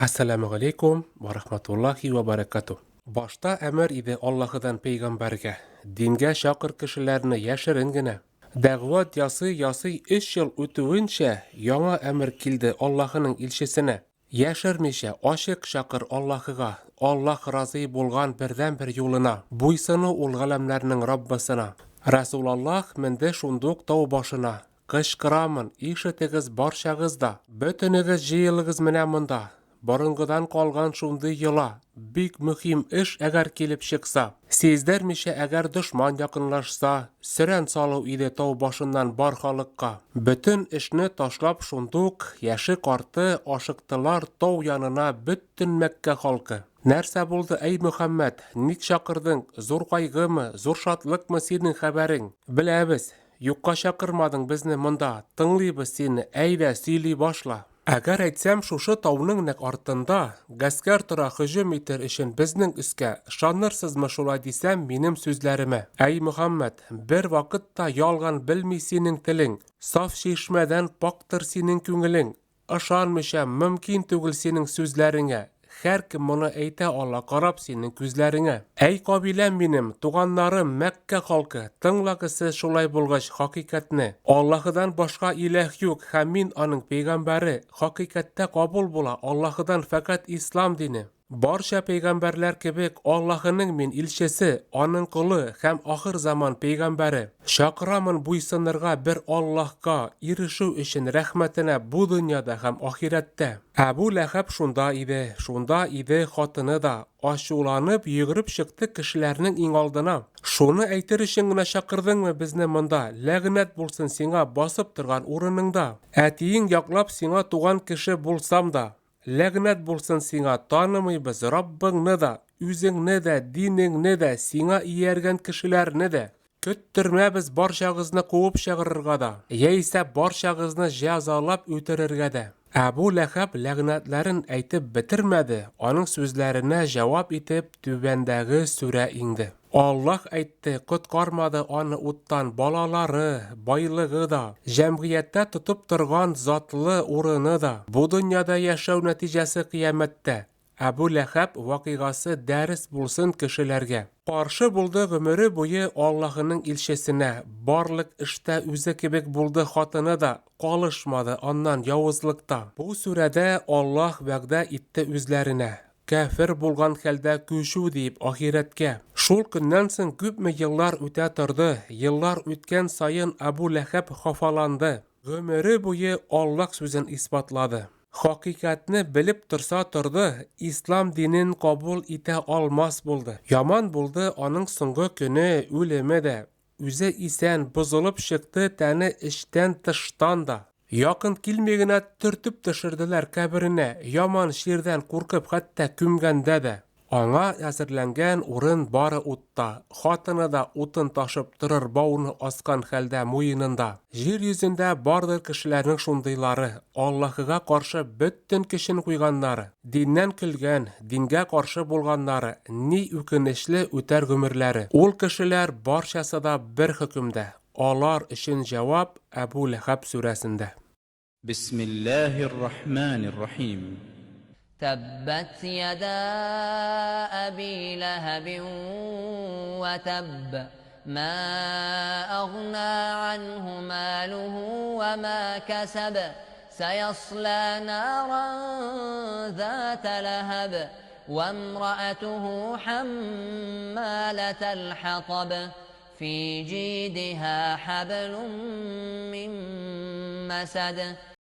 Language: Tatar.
Assalamu alaykum va rahmatullohi va barakatuh. Boshda amr edi Allohdan payg'ambarga, dinga shaqir kishilarni yashiringina. Da'vat yasi 3 yil o'tuvuncha yangi amr keldi Allohning ilshisini. Yashirmisha oshiq shaqir Allohga, Alloh rozi bo'lgan birdan bir yo'lina. Buysini ulg'alamlarning Robbisina. Rasululloh mende shundoq tov boshina. Qishqiramin, eshitigiz borshag'izda, bütünügiz jiyilgiz mena munda. Barınğıdan qolgan şunday yola, bik mühim iş agar kelib chiqsa, sezdirmisha agar dushman yaqinlashsa, siren salu ide tov boshundan bar xalqqa. Bütün ishni tashlab shunduq yashi qarti oshiqtilar tov yanına bütün Mekke xalqi. Нәрсә булды ey Muhammad? Ник шақырдың? Зур кайгымы, зур шатлыкмы синең хәбәрең? Беләбез. Юкка шақырмадың безне монда. Тыңлыйбыз сине. Әйдә, сөйли башла. Әгәр әйтсәм шушы тауның нәк артында гаскәр тора һөҗүм итер өчен безнең өскә шанырсызмы шулай дисәм минем сүзләремә. Әй Мөхәммәд, бер вакытта ялган белми синең телең, саф чишмәдән пактыр синең күңелең. Ышанмыйча мөмкин түгел синең сүзләреңә. Һәр кем моны әйтә ала карап синең күзләреңә. Әй кабиләм минем, туганнарым Мәккә халкы, тыңлагыз сез шулай булгач хакыйкатьне. Аллаһыдан башка илаһ юк һәм мин аның пәйгамбәре. Хакыйкатьтә кабул була Аллаһыдан фақат ислам дине. Барча пәйгамбәрләр кебек Аллаһының мин илчесе, аның кулы һәм ахыр заман пәйгамбәре. Шакырамын буйсынырга бер Аллаһка, ирешү өчен рәхмәтенә бу дөньяда һәм ахирәттә. Әбу Ләхәб шунда иде хатыны да, ачуланып йөгереп чыкты кешеләрнең иң алдына. Шуны әйтер өчен генә чакырдыңмы безне монда? Ләгънәт булсын сиңа басып торган урыныңда. Әтиең яклап сиңа туган кеше булсам да, ләгънәт булсын сиңа, танымыйбыз Раббыңны да, үзеңне дә, динеңне дә, сиңа ияргән кешеләрне дә. Көттөрмәбез барчагызны куып чыгарырга да, яисә барчагызны җәзалап үтерергә дә. Әбу Ләхәб ләгънәтләрен әйтеп бетермәде, аның сүзләренә җавап итеп түбәндәге сүрә инде. Аллаһ әйтте, коткармады аны уттан балалары, байлыгы да, җәмгыятьтә тотып торган затлы урыны да. Бу дөньяда яшәү нәтиҗәсе кыямәттә. Әбу Ләхәб вакыйгасы дәрес булсын кешеләргә. Каршы булды гомере буе Аллаһының илчесенә. Барлык эштә үзе кебек булды хатыны да, калышмады аннан явызлыкта. Бу сүрәдә Аллаһ вәгъдә итте үзләренә. Кәфир булган хәлдә күчү дип ахирәткә. Шул көннән соң күпме еллар үтә торды. Еллар үткән саен Әбу Ләхәб хафаланды. Гомере буе Аллаһ сүзен исбатлады. Хакыйкатьне белеп торса торды, ислам динен кабул итә алмас булды. Яман булды аның соңгы көне, үлеме дә. Үзе исән бозылып чыкты тәне эчтән тыштан да. Якын килми генә төртүп төшерделәр каберенә, яман ширдән куркып хәтта күмгәндә дә. Аңа әзерләнгән урын бары утта. Хатыны да утын ташып торыр бауны аскан хәлдә муенында. Җир йөзендә бардыр кешеләрнең шундыйлары, Аллаһыга каршы бөтен көчен куйганнары, диннән көлгән, дингә каршы булганнары, ни үкенечле үтәр гомерләре. Ул кешеләр барчасы да бер хөкемдә. Алар өчен җавап Әбу Ләхәб сүрәсендә. Бисмиллаһир-рахманир-рахим. تبت يدا أبي لهب وتب ما أغنى عنه ماله وما كسب سيصلى نارا ذات لهب وامرأته حمالة الحطب في جيدها حبل من مسد